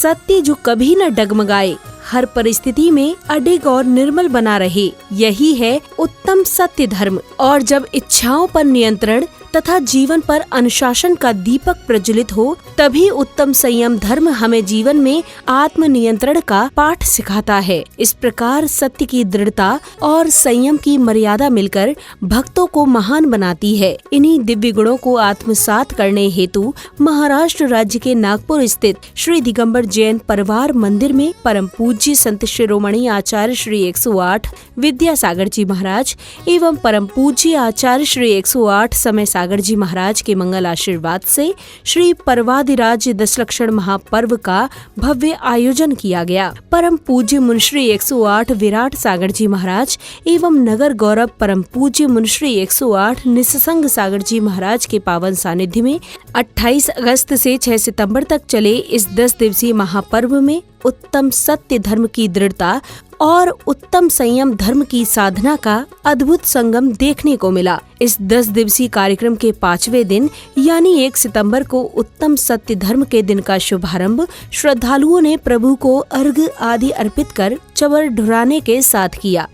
सत्य जो कभी न डगमगाए, हर परिस्थिति में अडिग और निर्मल बना रहे, यही है उत्तम सत्य धर्म। और जब इच्छाओं पर नियंत्रण तथा जीवन पर अनुशासन का दीपक प्रज्वलित हो, तभी उत्तम संयम धर्म हमें जीवन में आत्म नियंत्रण का पाठ सिखाता है। इस प्रकार सत्य की दृढ़ता और संयम की मर्यादा मिलकर भक्तों को महान बनाती है। इन्हीं दिव्य गुणों को आत्मसात करने हेतु महाराष्ट्र राज्य के नागपुर स्थित श्री दिगंबर जैन परिवार मंदिर में परम पूज्य संत शिरोमणि आचार्य श्री 108 विद्यासागर जी महाराज एवं परम पूज्य आचार्य श्री 108 समय सागर जी महाराज के मंगल आशीर्वाद से श्री परवादिराज दशलक्षण महापर्व का भव्य आयोजन किया गया। परम पूज्य मुनिश्री 108 विराट सागर जी महाराज एवं नगर गौरव परम पूज्य मुनिश्री 108 निस्संग सागर जी महाराज के पावन सानिध्य में 28 अगस्त से 6 सितंबर तक चले इस 10 दिवसीय महापर्व में उत्तम सत्य धर्म की दृढ़ता और उत्तम संयम धर्म की साधना का अद्भुत संगम देखने को मिला। इस 10 दिवसीय कार्यक्रम के 5वें दिन यानी 1 सितंबर को उत्तम सत्य धर्म के दिन का शुभारंभ श्रद्धालुओं ने प्रभु को अर्घ्य आदि अर्पित कर चवर ढुराने के साथ किया।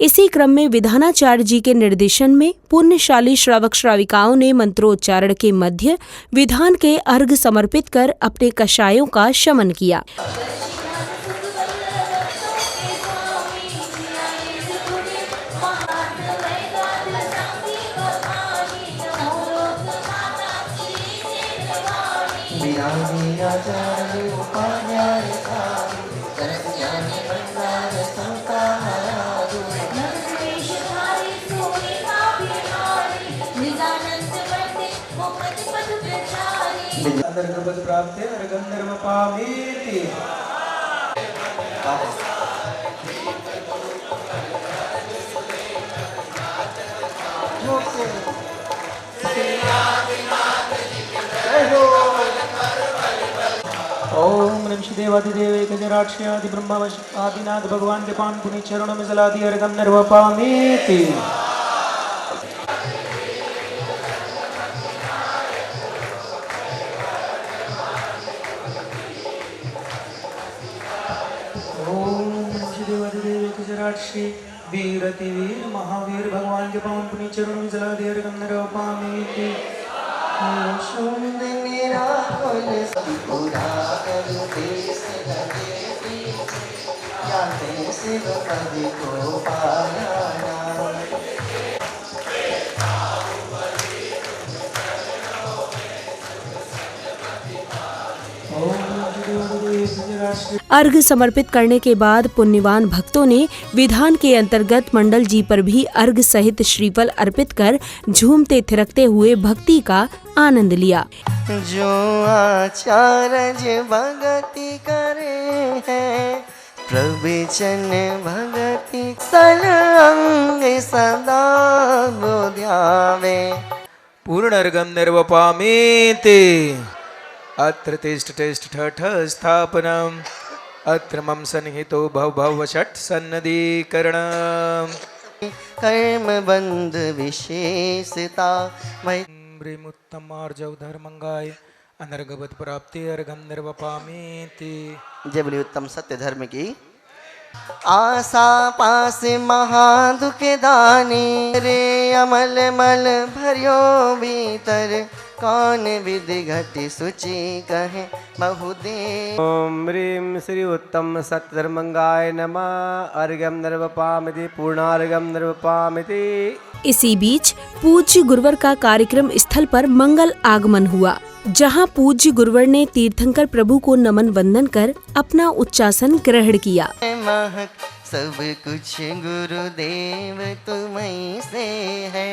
इसी क्रम में विधानाचार्य जी के निर्देशन में पुण्यशाली श्रावक श्राविकाओं ने मंत्रोच्चारण के मध्य विधान के अर्घ्य समर्पित कर अपने कषायों का शमन किया। ओम नमः शिवादिदेव एक जराक्षि आदि ब्रह्मा आदिनाथ भगवान के पान पुनि चरणों में जला दिया अर्घम निर्वपामीति। श्री वीरति वीर महावीर भगवान के पावन पुनि चरणों में जला दिया अर्घम निर्वपामीति। मेरा कुल पूरा कर देश लगे या देश पद को पाया। अर्घ्य समर्पित करने के बाद पुण्यवान भक्तों ने विधान के अंतर्गत मंडल जी पर भी अर्घ्य सहित श्रीफल अर्पित कर झूमते थिरकते हुए भक्ति का आनंद लिया। जो आचार्य भगति करे है प्रवचन भगति संग सदा बोध्यावे। पूर्ण अर्घम निर्वपामीति। अत्र तिष्ठ ठठ स्थापनम अत्र मम सन्निहितो भव षट् सन्नदीकरणम्। कर्म बंध विशेषता उत्तमार्जव धर्मंगाय अनर्गवत प्राप्ति अर्घम निर्वपामीति। जय बोलिए उत्तम सत्य धर्म की। आशा पास महादुख दानी रे अमल मल भरियो भीतर कौन विधि घटी सुचि कहे बहुदे। ओम ह्रीं श्री उत्तम सत्य धर्मंगाय नमः। अर्घ्यम निर्वपामिति पूर्णार्घ्यम निर्वपामिति। इसी बीच पूज्य गुरुवर का कार्यक्रम स्थल पर मंगल आगमन हुआ, जहां पूज्य गुरुवर ने तीर्थंकर प्रभु को नमन वंदन कर अपना उच्चासन ग्रहण किया। सब कुछ गुरुदेव तुम्हीं से है,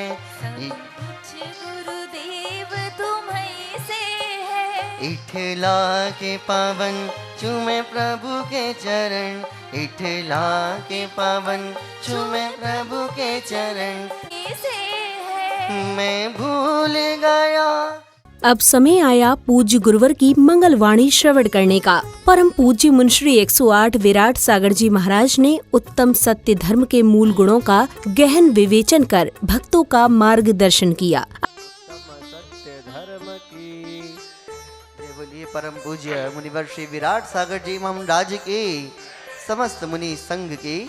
इठला के पावन चूमे प्रभु के चरण इठला के पावन छूमे प्रभु के चरण, मैं भूल गया। अब समय आया पूज्य गुरुवर की मंगलवाणी श्रवण करने का। परम पूज्य मुंशी 108 विराट सागर जी महाराज ने उत्तम सत्य धर्म के मूल गुणों का गहन विवेचन कर भक्तों का मार्गदर्शन किया। सत्य धर्म की जय बोलिए परम पूज्य मुनिवर श्री विराट सागर जी महाराज की समस्त मुनि संघ की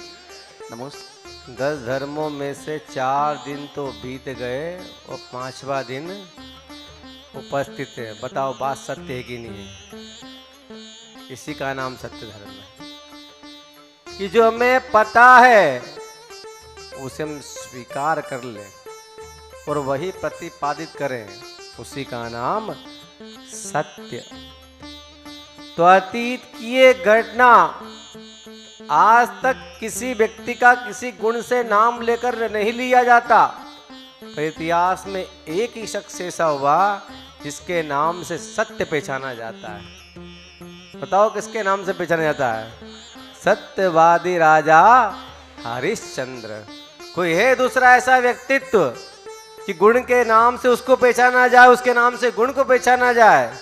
नमस्ते। 10 धर्मों में से 4 दिन तो बीत गए और 5वां दिन उपस्थित है। बताओ बात सत्य है कि नहीं है? इसी का नाम सत्य धर्म है कि जो हमें पता है उसे हम स्वीकार कर लें और वही प्रतिपादित करें, उसी का नाम सत्य। तो अतीत की ये घटना आज तक किसी व्यक्ति का किसी गुण से नाम लेकर नहीं लिया जाता, पर इतिहास में एक ही शख्स ऐसा हुआ जिसके नाम से सत्य पहचाना जाता है। बताओ किसके नाम से पहचाना जाता है? सत्यवादी राजा हरिश्चंद्र। कोई है दूसरा ऐसा व्यक्तित्व कि गुण के नाम से उसको पहचाना जाए, उसके नाम से गुण को पहचाना जाए?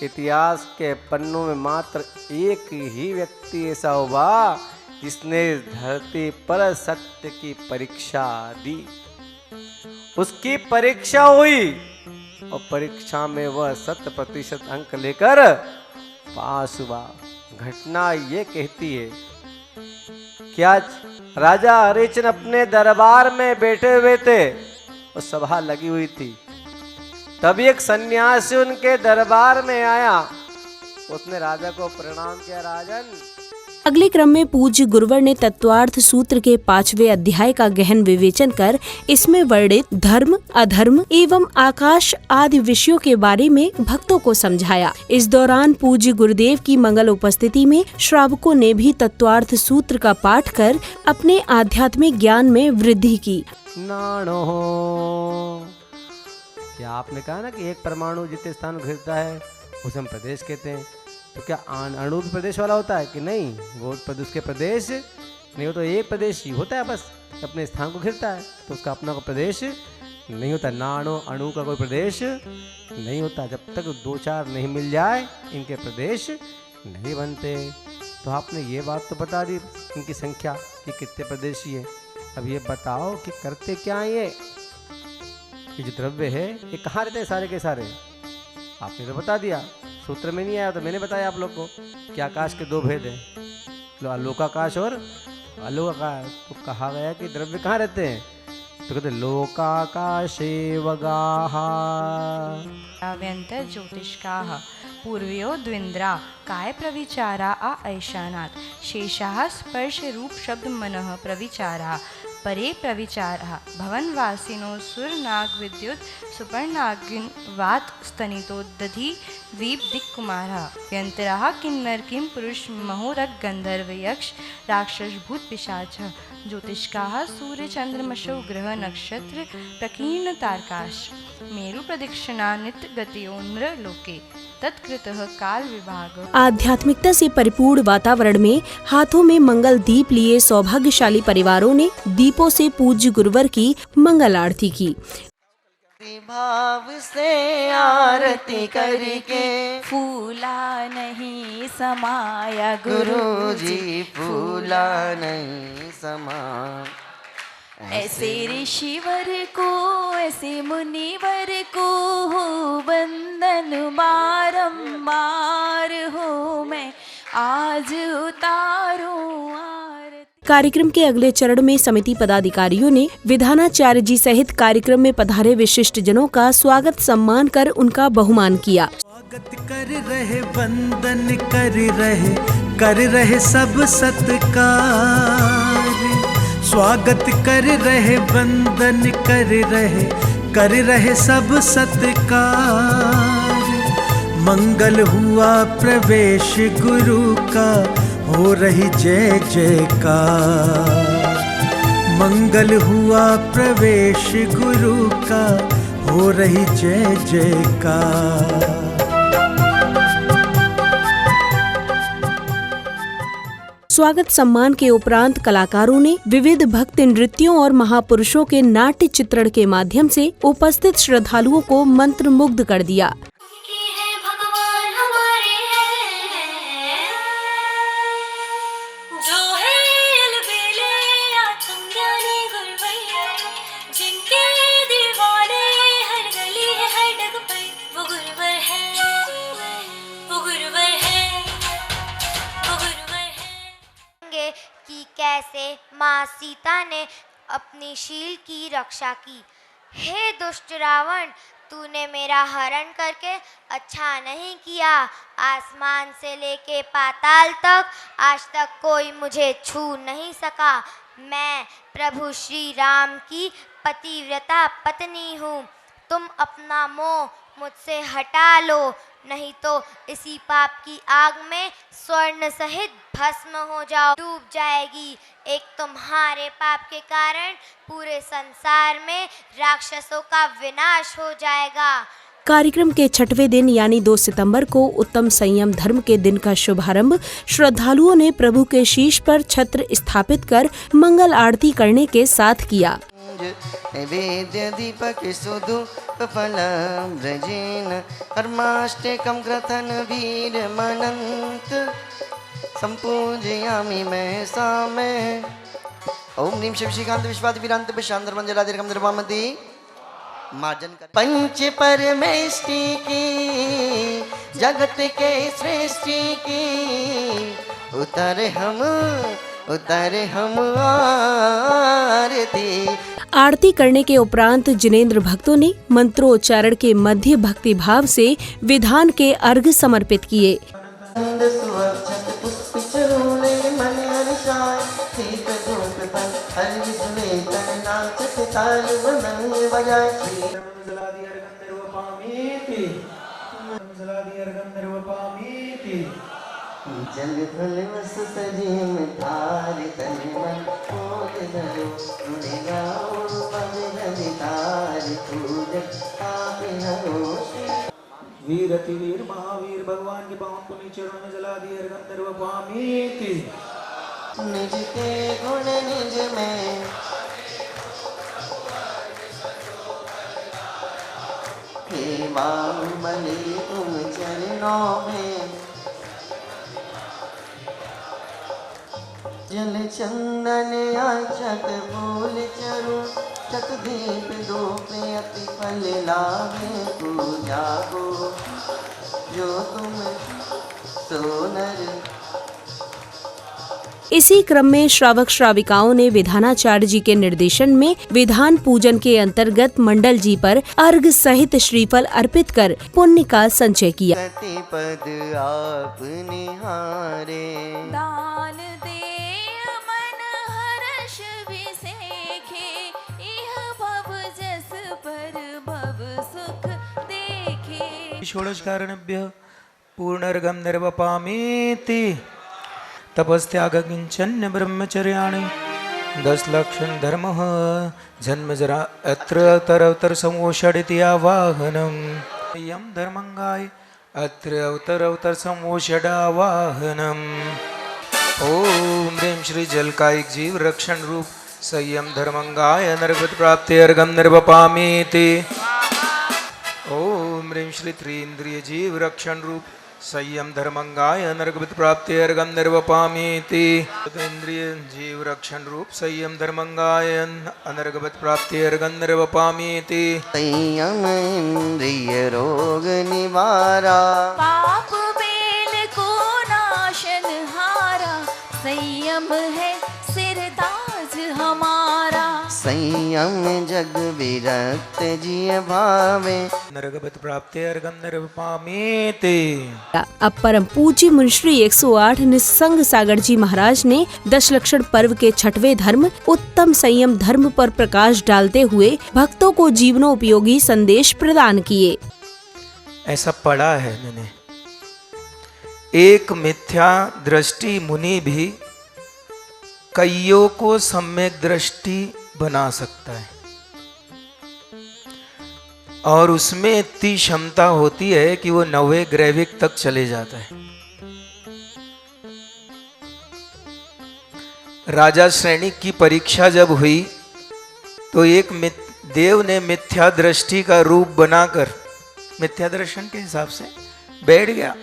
इतिहास के पन्नों में मात्र एक ही व्यक्ति ऐसा हुआ जिसने धरती पर सत्य की परीक्षा दी। उसकी परीक्षा हुई और परीक्षा में वह 100% अंक लेकर पास हुआ। घटना ये कहती है कि आज राजा हरिश्चंद्र अपने दरबार में बैठे हुए थे और सभा लगी हुई थी। तभी एक सन्यासी उनके दरबार में आया, उसने राजा को प्रणाम किया। राजन, अगले क्रम में पूज्य गुरुवर ने तत्वार्थ सूत्र के 5वें अध्याय का गहन विवेचन कर इसमें वर्णित धर्म, अधर्म एवं आकाश आदि विषयों के बारे में भक्तों को समझाया। इस दौरान पूज्य गुरुदेव की मंगल उपस्थिति में श्रावकों ने भी तत्वार्थ सूत्र का पाठ कर अपने आध्यात्मिक ज्ञान में वृद्धि की। नानो, क्या आपने कहा ना कि एक परमाणु जितने स्थान घिरता है उसे हम प्रदेश कहते हैं, तो क्या अणु भी प्रदेश वाला होता है कि नहीं? वो उसके प्रदेश नहीं हो, तो एक प्रदेश ही होता है, बस अपने स्थान को घिरता है, तो उसका अपना को प्रदेश नहीं होता। नानो अणु का कोई प्रदेश नहीं होता। जब तक 2-4 नहीं मिल जाए इनके प्रदेश नहीं बनते। तो आपने ये बात तो बता दी इनकी संख्या कि कितने प्रदेशी है। अब ये बताओ कि करते क्या है ये जो द्रव्य है ये कहाँ रहते हैं सारे के सारे? आपने तो बता दिया, सूत्र में नहीं आया तो मैंने बताया आप लोग को कि आकाश के 2 भेद हैं, लोकाकाश और अलोकाकाश। तो कहा गया कि द्रव्य कहाँ रहते हैं? तो कहते लोकाकाशे वगाहा व्यंतर ज्योतिष्काः पूर्वयो द्विन्द्रा काय प्रविचारा आ ऐशानात् शेषाः स्पर्श रूप शब्द मनः प्रविचारा परे प्रविचारः भवनवासिनो सुरनाग विद्युत सुपर्णाग्नि वात स्तनितो दधि वीप दिक्कुमारः व्यंतराः किन्नर किं पुरुष महोरग गंधर्व यक्ष राक्षस भूत पिशाच ज्योतिष्काः सूर्य चंद्रमसौ ग्रह नक्षत्र प्रकीर्ण तारकाश मेरु प्रदक्षिणा नित्य गतियोन्द्र लोके तत्कृतः काल विभाग। आध्यात्मिकता से परिपूर्ण वातावरण में हाथों में मंगल दीप लिए सौभाग्यशाली परिवारों ने दीपों से पूज्य गुरुवर की मंगल आरती की। भाव से आरती करके फूला नहीं समाया गुरु जी, फूला नहीं समा। ऐसे ऋषिवर को ऐसे मुनिवर को हो बंदन बारंबार हो मैं आज उतारूं आरती। कार्यक्रम के अगले चरण में समिति पदाधिकारियों ने विधानाचार्य जी सहित कार्यक्रम में पधारे विशिष्ट जनों का स्वागत सम्मान कर उनका बहुमान किया। स्वागत कर रहे, वंदन कर रहे सब सत्कार। स्वागत कर रहे, वंदन कर रहे सब सत्कार। मंगल हुआ प्रवेश गुरु का, हो रही जय जयकार। मंगल हुआ प्रवेश गुरु का, हो रही जय जयकार। स्वागत सम्मान के उपरांत कलाकारों ने विविध भक्ति नृत्यों और महापुरुषों के नाट्य चित्रण के माध्यम से उपस्थित श्रद्धालुओं को मंत्र मुग्ध कर दिया। कि कैसे माँ सीता ने अपनी शील की रक्षा की। हे दुष्ट रावण, तूने मेरा हरण करके अच्छा नहीं किया। आसमान से लेके पाताल तक आज तक कोई मुझे छू नहीं सका। मैं प्रभु श्री राम की पतिव्रता पत्नी हूँ। तुम अपना मोह मुझसे हटा लो, नहीं तो इसी पाप की आग में स्वर्ण सहित भस्म हो जाओ, डूब जाएगी। एक तुम्हारे पाप के कारण पूरे संसार में राक्षसों का विनाश हो जाएगा। कार्यक्रम के 6वें दिन यानी 2 सितंबर को उत्तम संयम धर्म के दिन का शुभारंभ श्रद्धालुओं ने प्रभु के शीश पर छत्र स्थापित कर मंगल आरती करने के साथ किया। नैवेद्य दीपक सुधु फलम व्रजेन कर्माष्टकं ग्रथन वीर मनंत संपूजयामि मैं सामे। ओम ह्रीं शिव श्रीकांत विश्वादि विरांत विशांतर मंजला दीर्घम निर्वामति मार्जन कर। पंच परमेष्टि की जगत के सृष्टि की उतारे हम आरती। आरती करने के उपरांत जिनेंद्र भक्तों ने मंत्रोच्चारण के मध्य भक्ति भाव से विधान के अर्घ समर्पित किए। जल फल वस सजीम तार तन मन मोद धरो रुणे गाओ पवित्र तार पूज आप हरो। वीर अति वीर महावीर भगवान के पावन पुण्य चरणों में जला दिए गंधर्व पामीति। निज के गुण निज में हे बाहुबली तुम चरणों में जल चंदन आचक फूल चरु चक दीप दो प्रियति फल लागे पूजा को जो तुम सोनर। इसी क्रम में श्रावक श्राविकाओं ने विधानाचार्य जी के निर्देशन में विधान पूजन के अंतर्गत मंडल जी पर अर्घ सहित श्रीफल अर्पित कर पुण्य का संचय किया। पद आप निहारे दान दे मन हर्ष विसेखे, इह भव जस पर भव सुख देखे। षोडश कारणभ्यः पूर्णर्घं निर्वपामीति। तपस्त्याग किंचन ब्रह्मचर्याणि 10 लक्षण धर्मः जन्म जरा अत्र अवतर संवोषडिति आवाहनम्। यम धर्मंगाय अत्र अवतर संवोषडावाहनम्। ओम ह्रीं श्री जलकायिक जीव रक्षण रूप संयम धर्मंगाय नरगत प्राप्ति अर्घम निर्वपामीति। ओम ह्रीं श्री त्रिंद्रिय जीव रक्षण रूप संयम धर्मंगाय अनर्गत प्राप्ति अर्घम निर्वपामीति। इंद्रिय जीव रक्षण रूप संयम धर्मंगाय अनर्गत प्राप्ति अर्घम निर्वपामीति। संयम इंद्रिय रोग निवारा, पाप बेल को नाशन हारा, संयम है सिरताज हमारा। संयम जग विरक्त जिय भावे, नरगत प्राप्ति अर्घम निर्वपामीति। अब परम पूज्य मुनिश्री 108 निस्संग सागर जी महाराज ने दशलक्षण पर्व के 6वें धर्म उत्तम संयम धर्म पर प्रकाश डालते हुए भक्तों को जीवनोपयोगी संदेश प्रदान किए। ऐसा पढ़ा है मैंने, एक मिथ्या दृष्टि मुनि भी कईयों को सम्यक दृष्टि बना सकता है, और उसमें इतनी क्षमता होती है कि वो 90 ग्रैविक तक चले जाता है। राजा श्रेणिक की परीक्षा जब हुई तो एक देव ने मिथ्या दृष्टि का रूप बनाकर मिथ्या दर्शन के हिसाब से बैठ गया,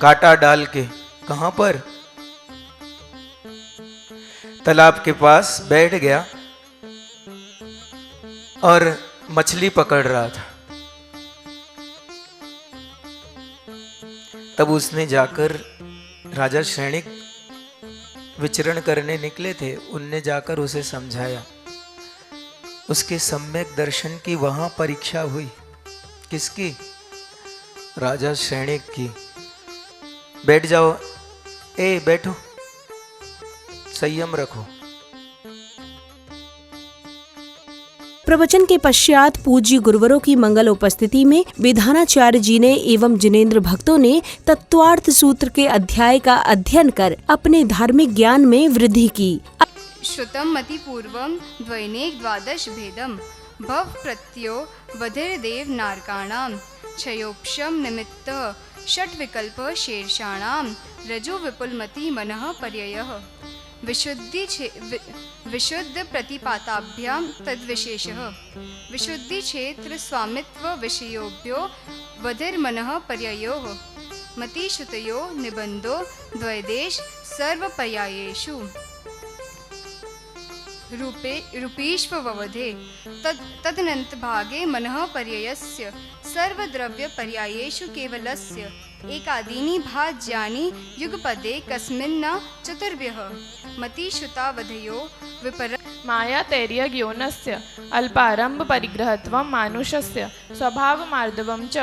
कांटा डाल के। कहां पर? तालाब के पास बैठ गया और मछली पकड़ रहा था। तब उसने जाकर, राजा श्रेणिक विचरण करने निकले थे, उनने जाकर उसे समझाया। उसके सम्यक दर्शन की वहां परीक्षा हुई। किसकी? राजा श्रेणिक की। बैठ जाओ, बैठो, संयम रखो। प्रवचन के पश्चात पूज्य गुरुवरों की मंगल उपस्थिति में विधानाचार्य जी ने एवं जिनेन्द्र भक्तों ने तत्वार्थ सूत्र के अध्याय का अध्ययन कर अपने धार्मिक ज्ञान में वृद्धि की। श्रुतं मति पूर्वं द्वैनेक द्वादश भेदम भव प्रत्यो बधिर्देव नारकाणां क्षयोक्षम निमित्त षट विकल्प शीर्षाणां रजो विपुलमति मनः पर्ययः विशुद्ध प्रतिपाताभ्यां तद्विशेषः विशुद्धि क्षेत्र स्वामित्व विषयोभ्यो बधिर्मनः पर्ययोः मतिश्रुतयो निबंधो द्वैदेश सर्वपर्यायेषु रूपेष्ववधे तदनंत भागे मनः पर्ययस्य सर्वद्रव्य पर्यायेषु केवलस्य एकादीनि भाज्यानि युगपदे कस्मिन्न चतुर्भ्यः मतिश्रुतावधयो विपर मायातैर्यज्ञोनस्य अल्पारंभ परिग्रहत्वं मानुषस्य स्वभावमार्दवं च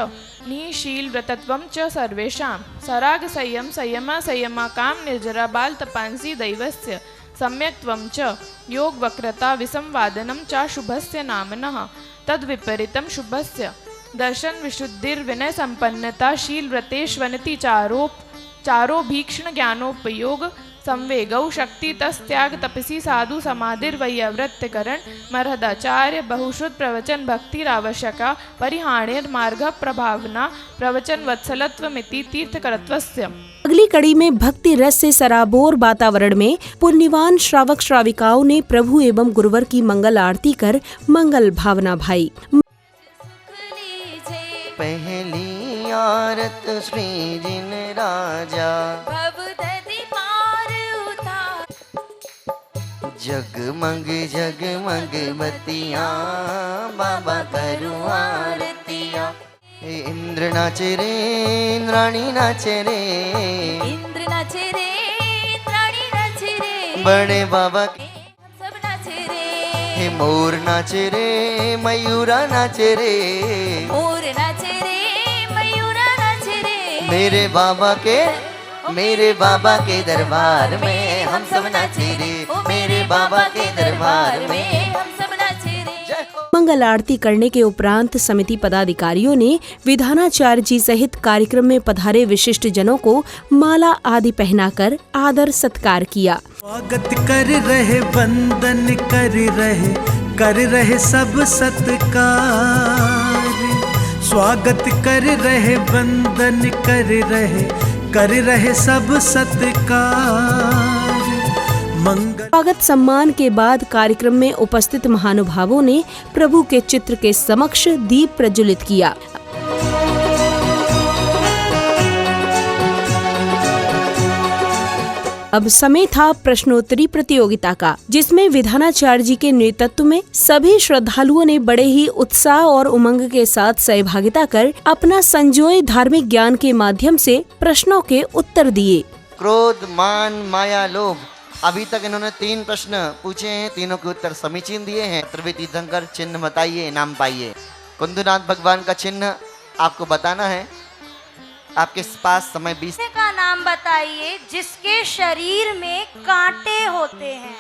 निःशीलव्रतत्वं च सर्वेषां सराग संयम संयमाकाम निर्जरा बाल तपांसी दैवस्य सम्यक्त्वं च योग वक्रता विसंवादनं च शुभस्य नामनः तद्विपरीतं शुभस्य दर्शन विशुद्धिर्विनय संपन्नता शील व्रतेष्वनति चारो भीक्षण ज्ञानोपयोग संवेगौ शक्ति तस्त्याग तपसी साधु समाधिर्वैयावृत्तिकरण मरहदाचार्य बहुश्रुत प्रवचन भक्तिरावश्यका परिहाणेर मार्ग प्रभावना प्रवचन वत्सलत्वमिति तीर्थकरत्वस्य। अगली कड़ी में भक्ति रस से सराबोर वातावरण में पुण्यवान श्रावक श्राविकाओं ने प्रभु एवं गुरुवर की मंगल आरती कर मंगल भावना भाई। पहली आरत श्री जिन राजा भवदधि पार उतार जगमग जगमग बत्तियां बाबा करूं आरतियां। इंद्र नाचे रे इंद्राणी नाचे रे इंद्र नाचे रे इंद्राणी नाचे रे बड़े बाबा सब नाचे रे हे मोर नाचे रे मयूरा नाचे रे मोर नाचे रे मयूरा नाचे रे मेरे बाबा के दरबार में हम सब नाचे रे मेरे बाबा के दरबार में हम सब नाचे रे। मंगल आरती करने के उपरांत समिति पदाधिकारियों ने विधानाचार्य जी सहित कार्यक्रम में पधारे विशिष्ट जनों को माला आदि पहनाकर आदर सत्कार किया। स्वागत कर रहे वंदन कर रहे सब सत्कार। स्वागत कर रहे वंदन कर रहे सब सत्कार। मंगल स्वागत सम्मान के बाद कार्यक्रम में उपस्थित महानुभावों ने प्रभु के चित्र के समक्ष दीप प्रज्वलित किया। अब समय था प्रश्नोत्तरी प्रतियोगिता का, जिसमें विधानाचार्य जी के नेतृत्व में सभी श्रद्धालुओं ने बड़े ही उत्साह और उमंग के साथ सहभागिता कर अपना संजोए धार्मिक ज्ञान के माध्यम से प्रश्नों के उत्तर दिए। क्रोध मान माया लोभ, अभी तक इन्होंने 3 प्रश्न पूछे हैं, तीनों के उत्तर समीचीन दिए हैं। त्रिवेदी तीर्थंकर चिन्ह बताइए, इनाम पाइए। कुंदनाथ भगवान का चिन्ह आपको बताना है, आपके पास समय 20। का नाम बताइए जिसके शरीर में कांटे होते हैं।